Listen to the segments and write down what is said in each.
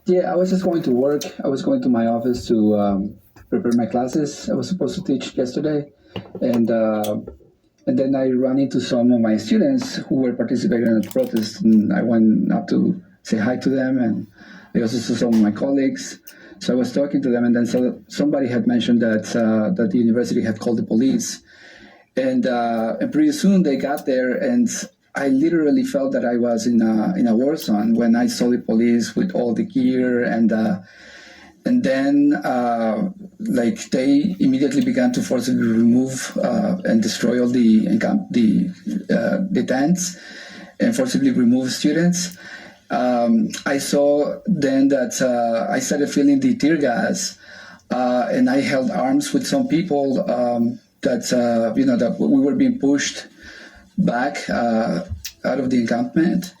Yeah, I was just going to work. I was going to my office to prepare my classes. I was supposed to teach yesterday, and uh, and then I ran into some of my students who were participating in the protest, and I went up to say hi to them, and I also saw some of my colleagues. So I was talking to them, and then somebody had mentioned that the university had called the police, and pretty soon they got there, and I literally felt that I was in a war zone when I saw the police with all the gear, and then like they immediately began to forcibly remove and destroy all the tents and forcibly remove students. I saw then that I started feeling the tear gas, and I held arms with some people that we were being pushed back out of the encampment.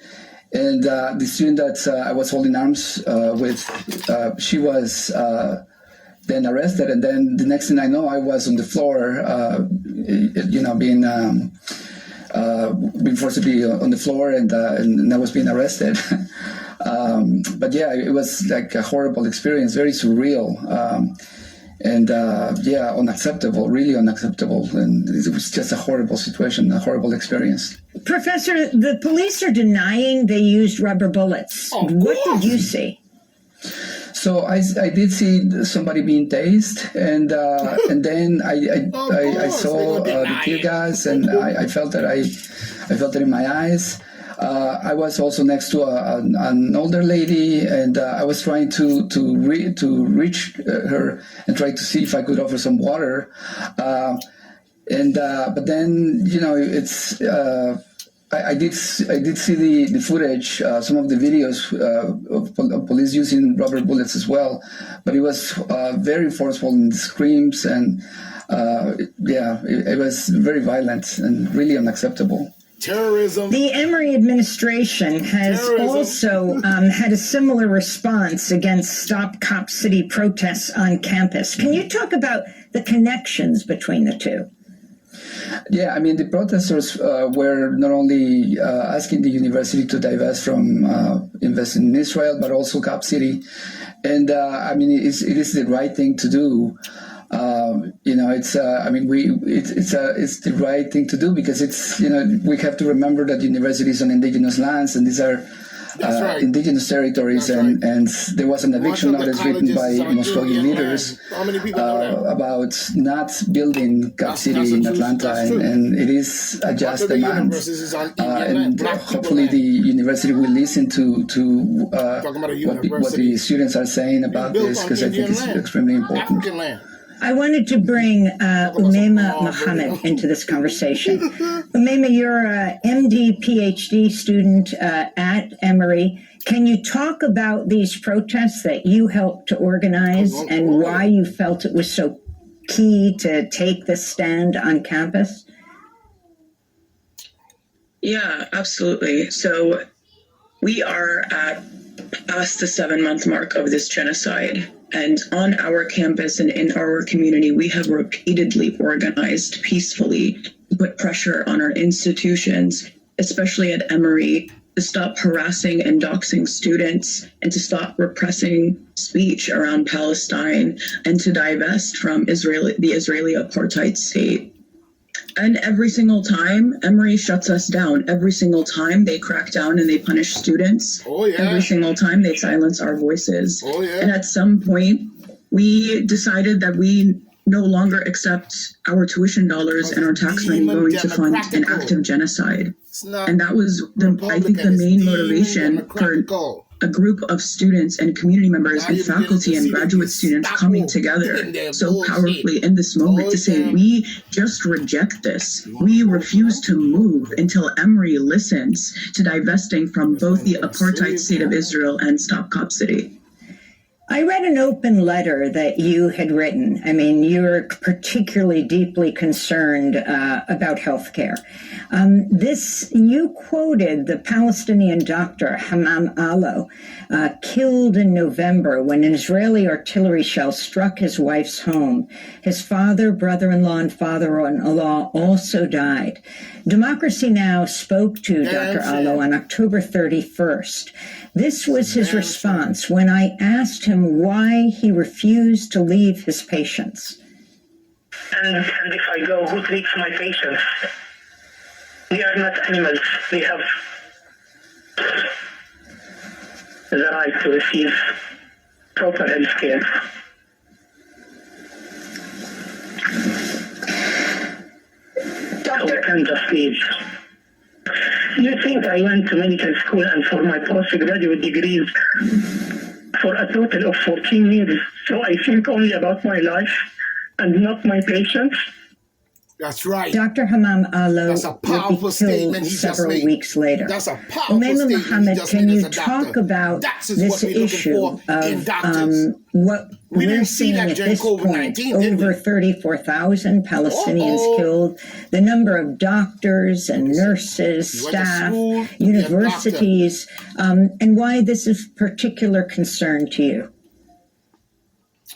And the student that I was holding arms with, she was then arrested. And then the next thing I know, I was on the floor, being forcibly on the floor, and I was being arrested. But yeah, it was like a horrible experience, very surreal. Unacceptable, really unacceptable. And it was just a horrible situation, a horrible experience. Professor, the police are denying they used rubber bullets. What did you see? So I did see somebody being tased, and then I saw the tear gas, and I felt it in my eyes. I was also next to an older lady, and I was trying to reach her and try to see if I could offer some water. But then it's. I did see the footage, some of the videos of police using rubber bullets as well, but it was very forceful in the screams, and it was very violent and really unacceptable. Terrorism. The Emory administration has also had a similar response against Stop Cop City protests on campus. Can you talk about the connections between the two? Yeah, I mean, the protesters were not only asking the university to divest from investing in Israel, but also Cop City. And I mean, it is the right thing to do. It's the right thing to do, because it's, we have to remember that university is on indigenous lands, and these are indigenous territories, and there was an eviction notice written by Muskogee leaders about not building Cap City in Atlanta, and it is a just demand. And hopefully the university will listen to what the students are saying about this, because I think it's extremely important. I wanted to bring Umaima Muhammad into this conversation. Umaima, you're a MD, PhD student at Emory. Can you talk about these protests that you helped to organize and why you felt it was so key to take the stand on campus? Yeah, absolutely. So we are past the 7-month mark of this genocide. And on our campus and in our community, we have repeatedly organized peacefully to put pressure on our institutions, especially at Emory, to stop harassing and doxing students and to stop repressing speech around Palestine and to divest from the Israeli apartheid state. And every single time, Emory shuts us down. Every single time they crack down and they punish students. Every single time they silence our voices. And at some point, we decided that we no longer accept our tuition dollars and our tax money going to fund an active genocide. And that was, I think, the main motivation for a group of students and community members and faculty and graduate students coming together so powerfully in this moment to say, we just reject this. We refuse to move until Emory listens to divesting from both the apartheid state of Israel and Stop Cop City. I read an open letter that you had written. I mean, you're particularly deeply concerned about healthcare. You quoted the Palestinian doctor Hammam Allo, killed in November when an Israeli artillery shell struck his wife's home. His father, brother-in-law, and father-in-law also died. Democracy Now! Spoke to Dr. Allo on October 31st. This was his response when I asked him why he refused to leave his patients. And if I go, who treats my patients? They are not animals. They have the right to receive proper health care. So we can just leave. You think I went to medical school and for my postgraduate degrees for a total of 14 years, so I think only about my life and not my patients? That's right. Dr. Hammam Allo That's a powerful will be statement killed he just several made. weeks later. That's a powerful Umaima statement he Mohammed, just can made you as a talk doctor. about That is this what we're looking issue for in of doctors. what We we're didn't see seeing that at during this point? COVID-19, did we? Over 34,000 Palestinians Uh-oh. killed. The number of doctors and nurses, You went to staff, school, you're a doctor. universities, and why this is of particular concern to you.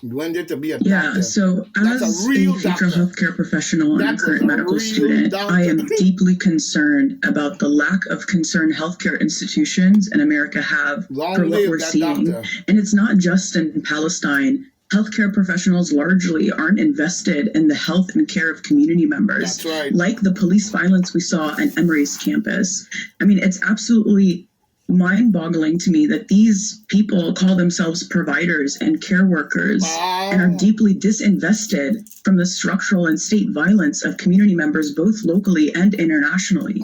You went there to be a Yeah, doctor. so That's as a real future doctor. healthcare professional and a That's current a medical real student, doctor. I am deeply concerned about the lack of concern healthcare institutions in America have Long for what live we're that seeing. doctor. And it's not just in Palestine. Healthcare professionals largely aren't invested in the health and care of community members. That's right. Like the police violence we saw at Emory's campus. I mean, it's absolutely mind-boggling to me that these people call themselves providers and care workers and are deeply disinvested from the structural and state violence of community members, both locally and internationally.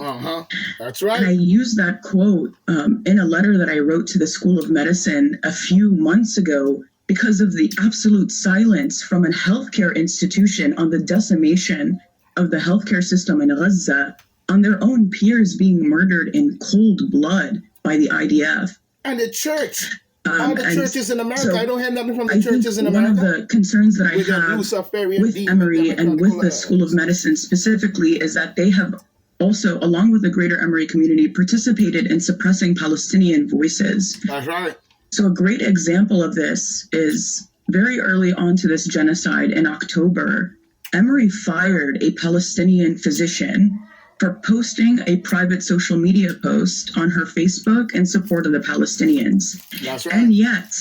That's And I right. used that quote in a letter that I wrote to the School of Medicine a few months ago because of the absolute silence from a healthcare institution on the decimation of the healthcare system in Gaza, on their own peers being murdered in cold blood by the IDF. And the church. All the And churches in America. so I don't hear nothing from the I think churches in one of America. the concerns that I With the have Luciferian with demon Emory and with the democratical School of Medicine specifically is that they have also, along with the greater Emory community, participated in suppressing Palestinian voices. That's right. So a great example of this is very early on to this genocide in October, Emory fired a Palestinian physician for posting a private social media post on her Facebook in support of the Palestinians. That's right. And yet,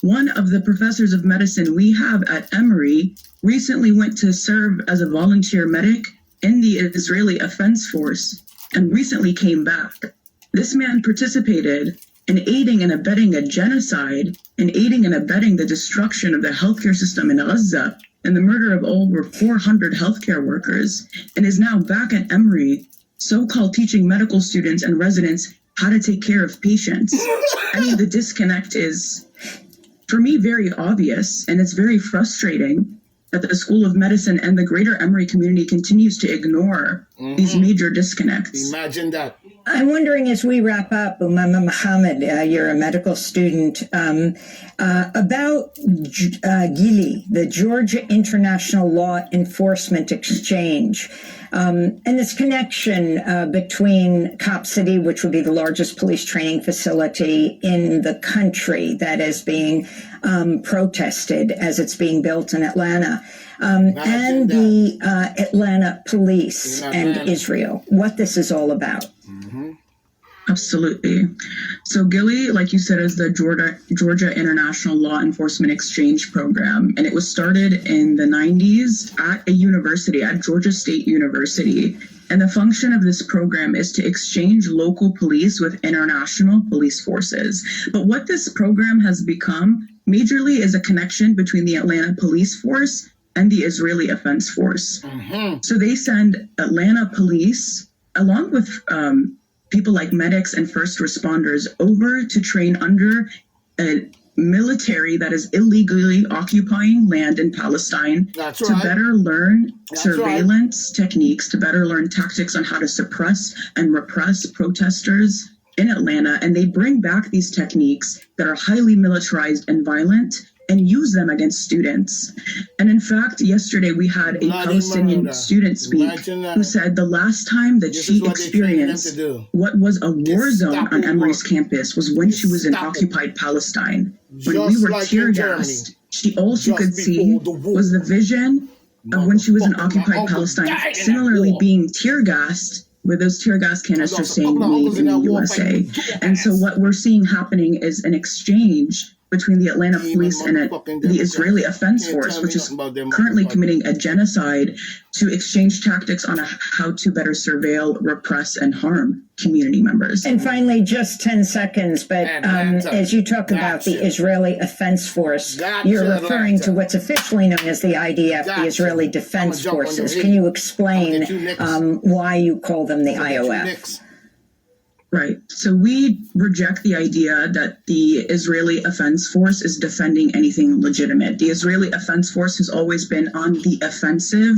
one of the professors of medicine we have at Emory recently went to serve as a volunteer medic in the Israeli Defense Force and recently came back. This man participated in aiding and abetting a genocide and aiding and abetting the destruction of the healthcare system in Gaza and the murder of over 400 healthcare workers, and is now back at Emory, so-called teaching medical students and residents how to take care of patients. I mean, the disconnect is, for me, very obvious, and it's very frustrating that the School of Medicine and the greater Emory community continues to ignore these major disconnects. Imagine that. I'm wondering, as we wrap up, Umaima Mohammed, you're a medical student, about GILI, the Georgia International Law Enforcement Exchange, and this connection between Cop City, which would be the largest police training facility in the country that is being protested as it's being built in Atlanta, and the Atlanta police and Israel, what this is all about. Absolutely. So GILI, like you said, is the Georgia International Law Enforcement Exchange Program, and it was started in the 90s at a university, at Georgia State University. And the function of this program is to exchange local police with international police forces. But what this program has become majorly is a connection between the Atlanta Police Force and the Israeli Defense Force. So they send Atlanta police, along with people like medics and first responders, over to train under a military that is illegally occupying land in Palestine. That's to right. better learn That's surveillance techniques, to better learn tactics on how to suppress and repress protesters in Atlanta, and they bring back these techniques that are highly militarized and violent and use them against students. And in fact, yesterday we had a Bloody Palestinian murder. student speak Imagine that. who said the last time that This she is what they train them to experienced do. what was a war zone on Gestapo Emory's work. campus was when she was in Gestapo. occupied Palestine. When Just we were like tear in gassed, Germany. all she Just could see before the war. was the vision of when she was in Motherfucker, my occupied uncle Palestine, died in that similarly war. being tear gassed with those tear gas canisters lost a saying couple of made uncles in in the that war USA. fighting tear And so gas. what we're seeing happening is an exchange between the Atlanta Demon police and motherfucking the Democrats. Israeli Defense Can't Force, tell which me is nothing about them currently motherfuckers. committing a genocide to exchange tactics on how to better surveil, repress, and harm community members. And finally, just 10 seconds, but Atlanta. as you talk about the Gotcha. Israeli Defense Force, Gotcha, you're referring to Atlanta. what's officially known as the IDF, the Gotcha. Israeli I'ma Defense jump on your Forces. head. Can you I'ma explain get you next. why you call them the Get you IOF? next. Right. So we reject the idea that the Israeli Defense Force is defending anything legitimate. The Israeli Defense Force has always been on the offensive,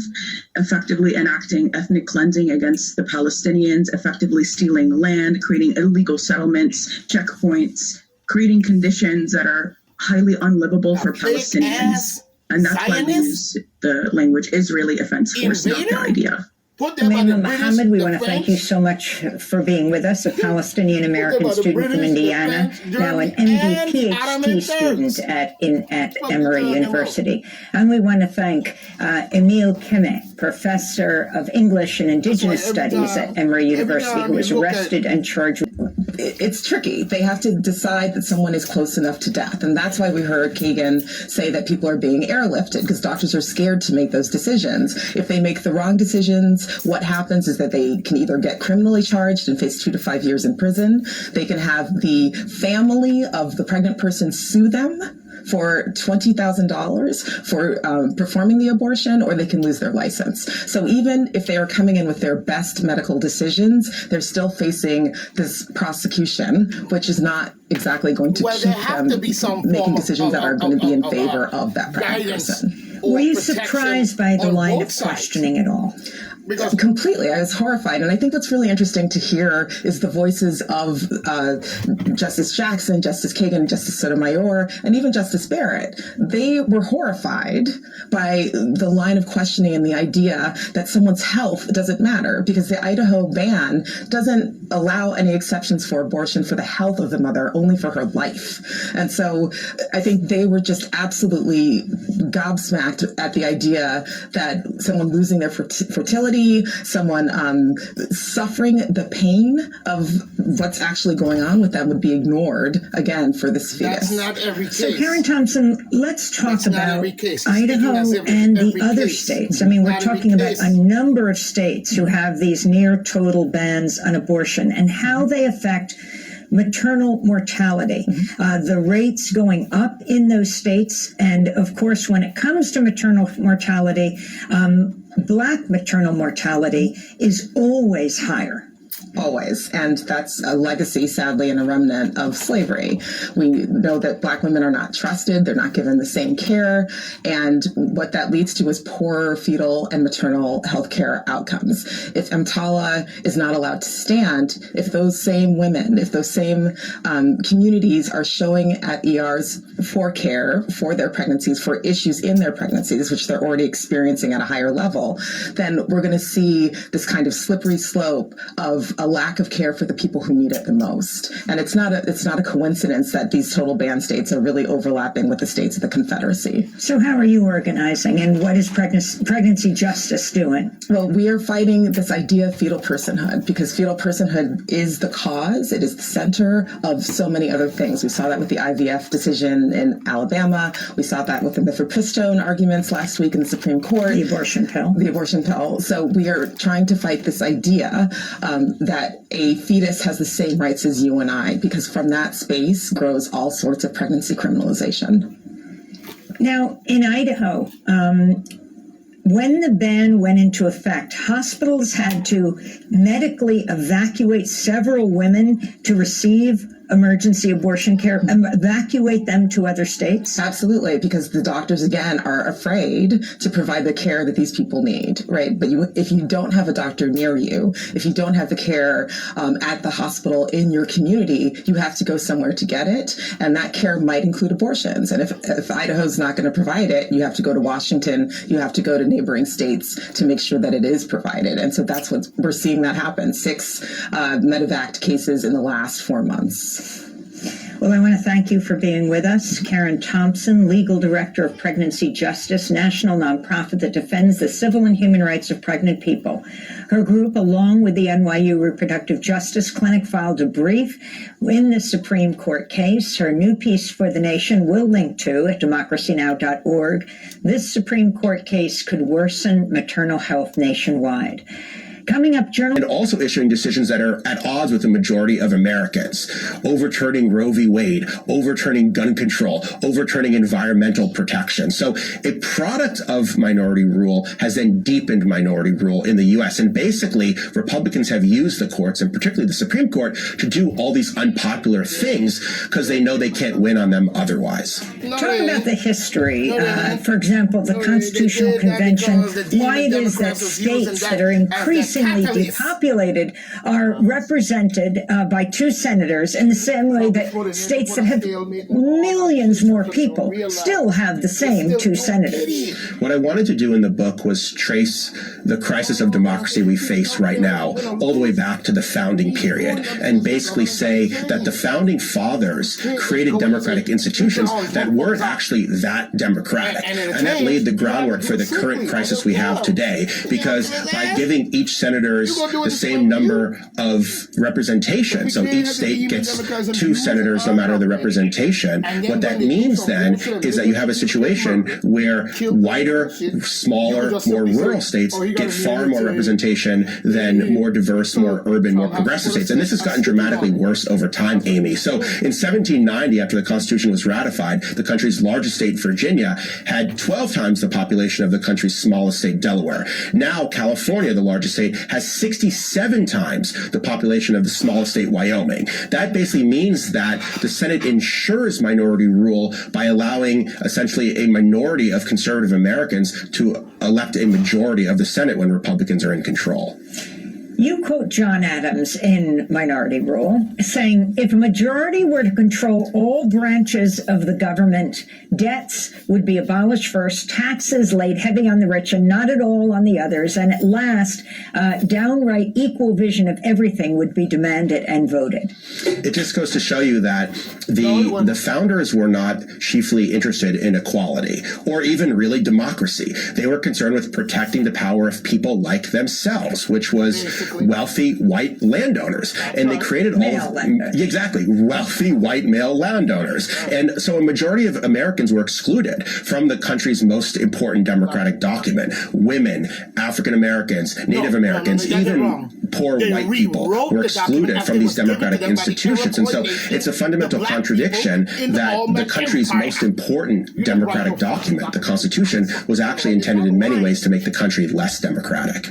effectively enacting ethnic cleansing against the Palestinians, effectively stealing land, creating illegal settlements, checkpoints, creating conditions that are highly unlivable for fake Palestinians. ass And that's why we Zionists? use the language Israeli Defense Force, not the Invader? idea. Put them on the Umaima British, Mohammed, we the want to thank you French. so much for being with us, a Palestinian American about the student from British, the Indiana, French, now an German, MD and PhD Ottoman student Turks. at Fuck Emory you talking University. And we want to thank Emil Kimmett, professor of English and Indigenous That's why every Studies time- at Emory every University, time who you was look at- arrested and charged with It's tricky. They have to decide that someone is close enough to death. And that's why we heard Kagan say that people are being airlifted because doctors are scared to make those decisions. If they make the wrong decisions, what happens is that they can either get criminally charged and face 2 to 5 years in prison. They can have the family of the pregnant person sue them for $20,000 for performing the abortion, or they can lose their license. So even if they are coming in with their best medical decisions, they're still facing this prosecution, which is not exactly going to Well, keep there have them to be some making form of- decisions that are going to be in favor of that pregnant guidance person. or Were you protection surprised by the on line both of sides. questioning at all? Because Completely. I was horrified. And I think what's really interesting to hear is the voices of Justice Jackson, Justice Kagan, Justice Sotomayor, and even Justice Barrett. They were horrified by the line of questioning and the idea that someone's health doesn't matter because the Idaho ban doesn't allow any exceptions for abortion for the health of the mother, only for her life. And so I think they were just absolutely gobsmacked at the idea that someone losing their fertility, someone suffering the pain of what's actually going on with them would be ignored again for this fetus. that's not every case. So, Karen Thompson, let's talk It's not about every case. It's Idaho taking us and the every other case. states. I mean, we're Not every talking about case. a number of states who have these near total bans on abortion and how they affect maternal mortality, the rates going up in those states. And of course, when it comes to maternal mortality, Black maternal mortality is always higher. Always. And that's a legacy, sadly, and a remnant of slavery. We know that Black women are not trusted. They're not given the same care. And what that leads to is poor fetal and maternal health care outcomes. If EMTALA is not allowed to stand, if those same women, if those same communities are showing at ERs for care for their pregnancies, for issues in their pregnancies, which they're already experiencing at a higher level, then we're going to see this kind of slippery slope of a lack of care for the people who need it the most. And it's not a coincidence that these total ban states are really overlapping with the states of the Confederacy. So how are you organizing and what is pregnancy justice doing? Well, we are fighting this idea of fetal personhood because fetal personhood is the cause. It is the center of so many other things. We saw that with the IVF decision in Alabama. We saw that with the mifepristone arguments last week in the Supreme Court. The abortion pill. The abortion pill. So we are trying to fight this idea that a fetus has the same rights as you and I, because from that space grows all sorts of pregnancy criminalization. Now, in Idaho, when the ban went into effect, hospitals had to medically evacuate several women to receive emergency abortion care, evacuate them to other states? Absolutely, because the doctors, again, are afraid to provide the care that these people need, right? But if you don't have a doctor near you, if you don't have the care at the hospital in your community, you have to go somewhere to get it. And that care might include abortions. And if Idaho's not going to provide it, you have to go to Washington, you have to go to neighboring states to make sure that it is provided. And so that's what we're seeing that happen. 6 medevac cases in the last 4 months. Well, I want to thank you for being with us. Karen Thompson, Legal Director of Pregnancy Justice, national nonprofit that defends the civil and human rights of pregnant people. Her group, along with the NYU Reproductive Justice Clinic, filed a brief in the Supreme Court case. Her new piece for The Nation will link to at democracynow.org. This Supreme Court case could worsen maternal health nationwide. Coming up, and also issuing decisions that are at odds with the majority of Americans, overturning Roe v. Wade, overturning gun control, overturning environmental protection. So a product of minority rule has then deepened minority rule in the U.S. And basically, Republicans have used the courts, and particularly the Supreme Court, to do all these unpopular things because they know they can't win on them otherwise. Talk about the history. For example, the Constitutional Convention, why it is that states that are increasingly depopulated are represented by 2 senators in the same way that states that have millions more people still have the same 2 senators. What I wanted to do in the book was trace the crisis of democracy we face right now all the way back to the founding period and basically say that the founding fathers created democratic institutions that weren't actually that democratic. And that laid the groundwork for the current crisis we have today, because by giving each senators the same number of representation, so each state gets 2 senators no matter the representation, what that means then is that you have a situation where whiter, smaller, more rural states get far more representation than more diverse, more urban, more progressive states. And this has gotten dramatically worse over time, Amy. So in 1790, after the Constitution was ratified, the country's largest state, Virginia, had 12 times the population of the country's smallest state, Delaware. Now, California, the largest state, has 67 times the population of the smallest state, Wyoming. That basically means that the Senate ensures minority rule by allowing essentially a minority of conservative Americans to elect a majority of the Senate when Republicans are in control. You quote John Adams in Minority Rule, saying, if a majority were to control all branches of the government, debts would be abolished first, taxes laid heavy on the rich and not at all on the others, and at last, downright equal vision of everything would be demanded and voted. It just goes to show you that the founders were not chiefly interested in equality or even really democracy. They were concerned with protecting the power of people like themselves, which was wealthy white landowners. And they created exactly, wealthy white male landowners. And so a majority of Americans were excluded from the country's most important democratic document. Women, African Americans, Native Americans, even poor white people were excluded from these democratic institutions. And so it's a fundamental contradiction that the country's most important democratic document, the Constitution, was actually intended in many ways to make the country less democratic.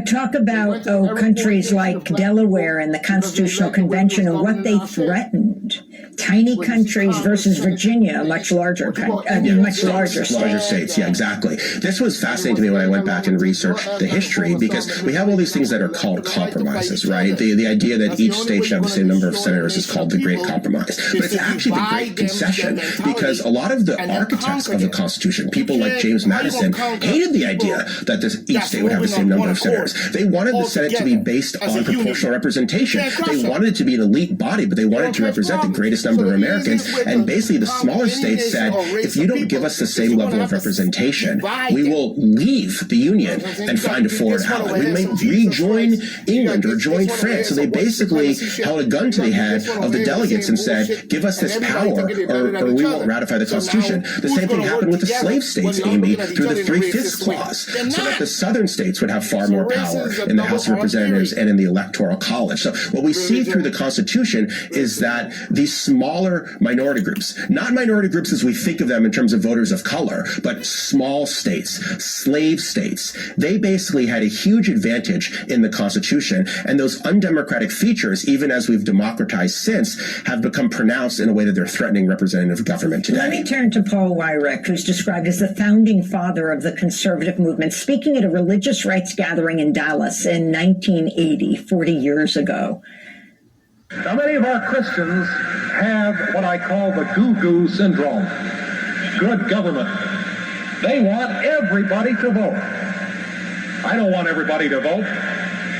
Talk about countries like Delaware and the Constitutional Convention and what they threatened. Tiny countries versus Virginia, a much larger states. Yeah, exactly. This was fascinating to me when I went back and researched the history, because we have all these things that are called compromises, right? The idea that each state should have the same number of senators is called the Great Compromise. But it's actually the Great Concession, because a lot of the architects of the Constitution, people like James Madison, hated the idea that each state would have the same number of senators. They wanted the Senate to be based on proportional representation. They wanted it to be an elite body, but they wanted to represent the greatest number of Americans. And basically, the smaller states said, if you don't give us the same level of representation, we will leave the Union and find a foreign ally. We may rejoin England or join France. So they basically held a gun to the head of the delegates and said, give us this power or we won't ratify the Constitution. The same thing happened with the slave states, Amy, through the 3/5 clause, so that the southern states would have far more power in the House of Representatives and in the Electoral College. So what we see through the Constitution is that these smaller minority groups, not minority groups as we think of them in terms of voters of color, but small states, slave states. They basically had a huge advantage in the Constitution, and those undemocratic features, even as we've democratized since, have become pronounced in a way that they're threatening representative government today. Let me turn to Paul Weyrich, who's described as the founding father of the conservative movement, speaking at a religious rights gathering in Dallas in 1980, 40 years ago. Now, many of our Christians have what I call the goo-goo syndrome. Good government. They want everybody to vote. I don't want everybody to vote.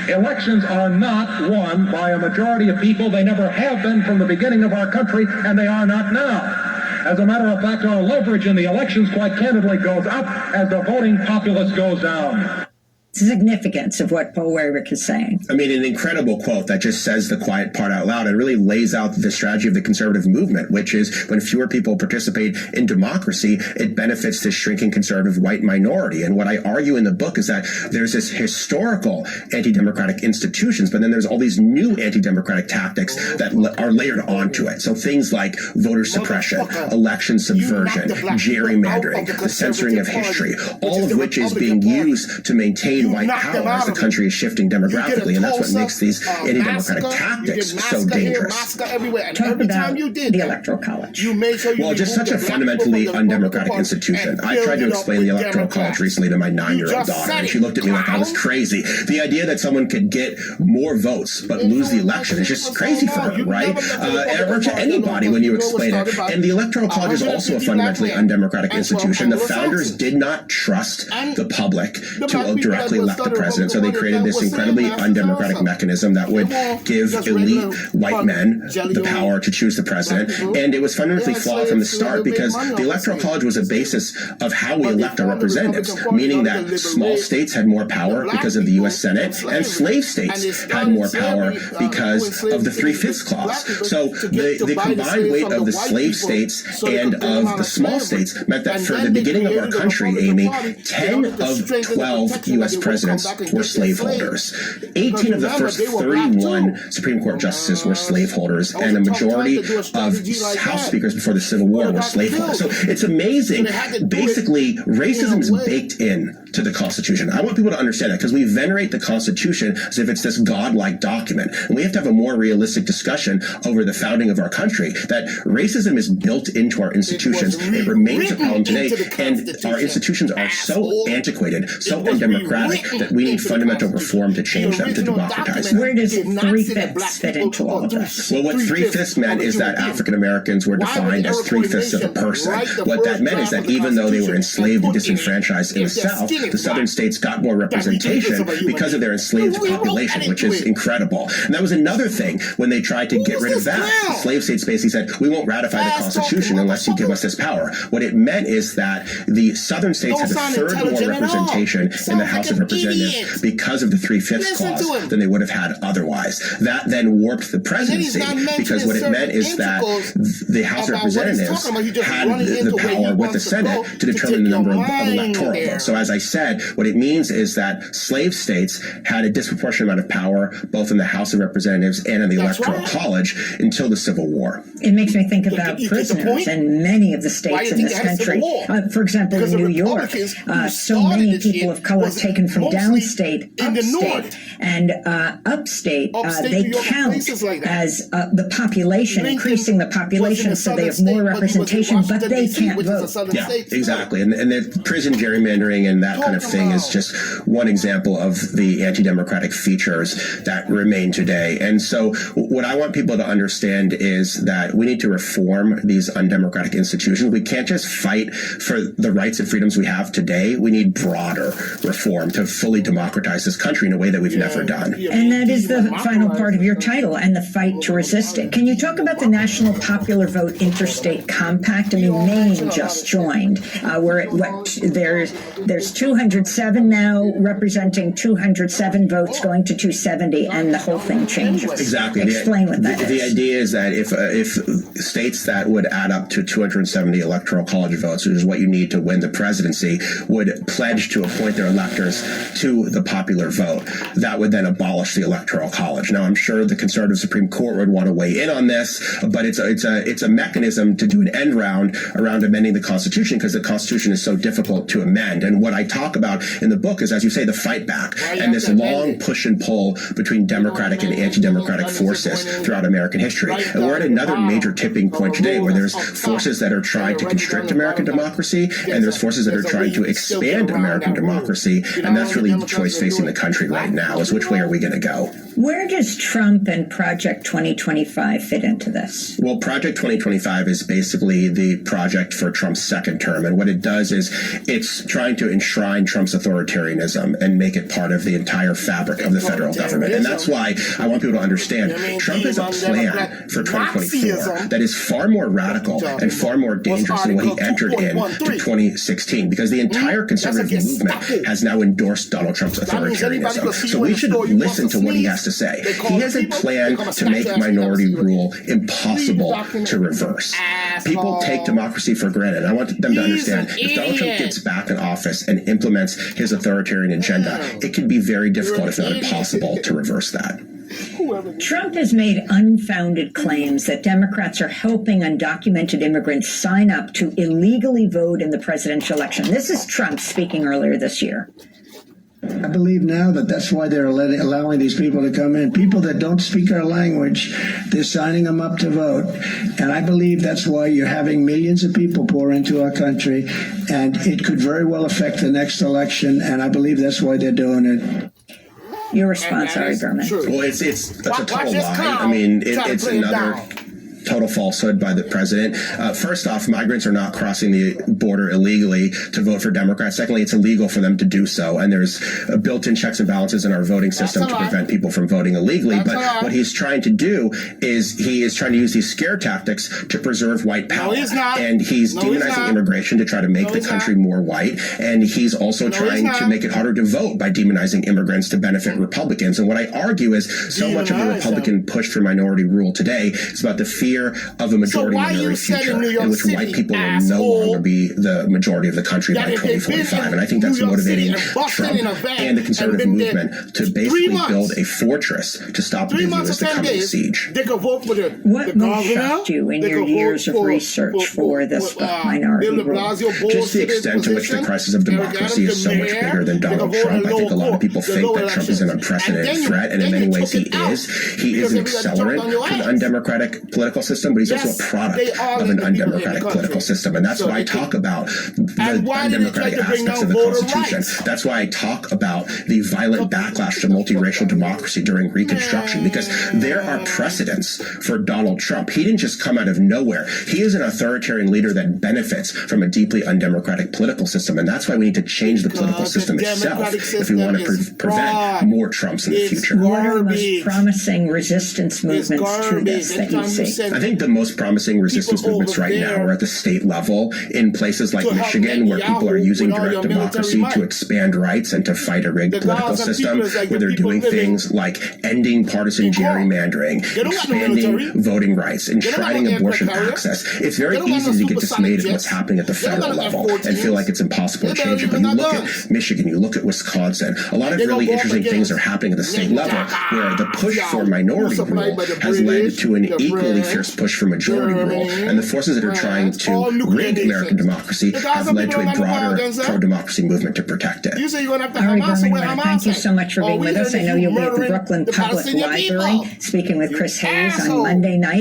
Elections are not won by a majority of people. They never have been from the beginning of our country, and they are not now. As a matter of fact, our leverage in the elections quite candidly goes up as the voting populace goes down. Significance of what Paul Weyrich is saying. I mean, an incredible quote that just says the quiet part out loud and really lays out the strategy of the conservative movement, which is when fewer people participate in democracy, it benefits the shrinking conservative white minority. And what I argue in the book is that there's this historical anti-democratic institutions, but then there's all these new anti-democratic tactics that are layered onto it. So things like voter suppression, election subversion, gerrymandering, the censoring of history, all of which is being used to maintain white power as the country is shifting demographically, and that's what makes these anti-democratic tactics so dangerous. Talk about the Electoral College. Well, just such a fundamentally undemocratic institution. I tried to explain the Electoral College recently to my 9-year-old daughter, and she looked at me like I was crazy. The idea that someone could get more votes but lose the election is just crazy for her, right? Or to anybody when you explain it. And the Electoral College is also a fundamentally undemocratic institution. The founders did not trust the public to directly elect the president, so they created this incredibly undemocratic mechanism that would give elite white men the power to choose the president. And it was fundamentally flawed from the start because the Electoral College was a basis of how we elect our representatives, meaning that small states had more power because of the U.S. Senate, and slave states had more power because of the 3/5 clause. So the combined weight of the slave states and of the small states meant that for the beginning of our country, Amy, 10 of 12 U.S. presidents were slaveholders. 18 of the first 31 Supreme Court justices were slaveholders, and a majority of House speakers before the Civil War were slaveholders. So it's amazing. Basically, racism is baked in to the Constitution. I want people to understand that because we venerate the Constitution as if it's this godlike document. And we have to have a more realistic discussion over the founding of our country, that racism is built into our institutions. It remains a problem today, and our institutions are so antiquated, so undemocratic, that we need fundamental reform to change them, to democratize them. Where does 3/5 fit into all of this? Well, what 3/5 meant is that African Americans were defined as 3/5 of a person. What that meant is that even though they were enslaved and disenfranchised in the South, the southern states got more representation because of their enslaved population, which is incredible. And that was another thing when they tried to get rid of that. The slave states basically said, we won't ratify the Constitution unless you give us this power. What it meant is that the southern states had a third more representation in the House of Representatives because of the 3/5 clause than they would have had otherwise. That then warped the presidency because what it meant is that the House of Representatives had the power with the Senate to determine the number of electoral votes. So as I said, what it means is that slave states had a disproportionate amount of power both in the House of Representatives and in the Electoral College until the Civil War. It makes me think about prisoners in many of the states in this country. For example, in New York, so many people of color taken from downstate, upstate, and upstate, they count as the population, increasing the population, so they have more representation, but they can't vote. Yeah, exactly. And the prison gerrymandering and that kind of thing is just one example of the anti-democratic features that remain today. And so what I want people to understand is that we need to reform these undemocratic institutions. We can't just fight for the rights and freedoms we have today. We need broader reform to fully democratize this country in a way that we've never done. And that is the final part of your title, and the fight to resist it. Can you talk about the National Popular Vote Interstate Compact? I mean, Maine just joined. There's 2 207 now, representing 207 votes going to 270, and the whole thing changes. Exactly. Explain what that is. The idea is that if states that would add up to 270 electoral college votes, which is what you need to win the presidency, would pledge to appoint their electors to the popular vote, that would then abolish the electoral college. Now, I'm sure the conservative Supreme Court would want to weigh in on this, but it's a mechanism to do an end round around amending the Constitution, because the Constitution is so difficult to amend. And what I talk about in the book is, as you say, the fight back and this long push and pull between democratic and anti-democratic forces throughout American history. And we're at another major tipping point today where there's forces that are trying to constrict American democracy, and there's forces that are trying to expand American democracy. And that's really the choice facing the country right now, is which way are we going to go? Where does Trump and Project 2025 fit into this? Well, Project 2025 is basically the project for Trump's second term. And what it does is it's trying to enshrine Trump's authoritarianism and make it part of the entire fabric of the federal government. And that's why I want people to understand Trump has a plan for 2024 that is far more radical and far more dangerous than what he entered in to 2016, because the entire conservative movement has now endorsed Donald Trump's authoritarianism. So we should listen to what he has to say. He has a plan to make minority rule impossible to reverse. People take democracy for granted. I want them to understand, if Donald Trump gets back in office and implements his authoritarian agenda, it can be very difficult, if not impossible, to reverse that. Trump has made unfounded claims that Democrats are helping undocumented immigrants sign up to illegally vote in the presidential election. This is Trump speaking earlier this year. I believe now that that's why they're allowing these people to come in. People that don't speak our language, they're signing them up to vote. And I believe that's why you're having millions of people pour into our country. And it could very well affect the next election. And I believe that's why they're doing it. Your response, Ari Berman. Well, it's a total lie. I mean, it's another total falsehood by the president. First off, migrants are not crossing the border illegally to vote for Democrats. Secondly, it's illegal for them to do so. And there's built-in checks and balances in our voting system to prevent people from voting illegally. But what he's trying to do is he is trying to use these scare tactics to preserve white power. And he's demonizing immigration to try to make the country more white. And he's also trying to make it harder to vote by demonizing immigrants to benefit Republicans. And what I argue is so much of the Republican push for minority rule today is about the fear of a majority minority future in which white people will no longer be the majority of the country by 2045. And I think that's motivating Trump and the conservative movement to basically build a fortress to stop the U.S. to come to siege. What most shocked you in your years of research for this minority rule? Just the extent to which the crisis of democracy is so much bigger than Donald Trump. I think a lot of people think that Trump is an unprecedented threat, and in many ways he is. He is an accelerant to the undemocratic political system, but he's also a product of an undemocratic political system. And that's why I talk about the undemocratic aspects of the Constitution. That's why I talk about the violent backlash to multiracial democracy during Reconstruction, because there are precedents for Donald Trump. He didn't just come out of nowhere. He is an authoritarian leader that benefits from a deeply undemocratic political system. And that's why we need to change the political system itself if we want to prevent more Trumps in the future. What are the most promising resistance movements to this that you see? I think the most promising resistance movements right now are at the state level in places like Michigan, where people are using direct democracy to expand rights and to fight a rigged political system, where they're doing things like ending partisan gerrymandering, expanding voting rights, enshrining abortion access. It's very easy to get dismayed at what's happening at the federal level and feel like it's impossible to change it. But you look at Michigan, you look at Wisconsin, a lot of really interesting things are happening at the state level, where the push for minority rule has led to an equally fierce push for majority rule, and the forces that are trying to rig American democracy have led to a broader pro-democracy movement to protect it. Ari Berman, thank you so much for being with us. I know you'll be at the Brooklyn Public Library speaking with Chris Hayes on Monday night.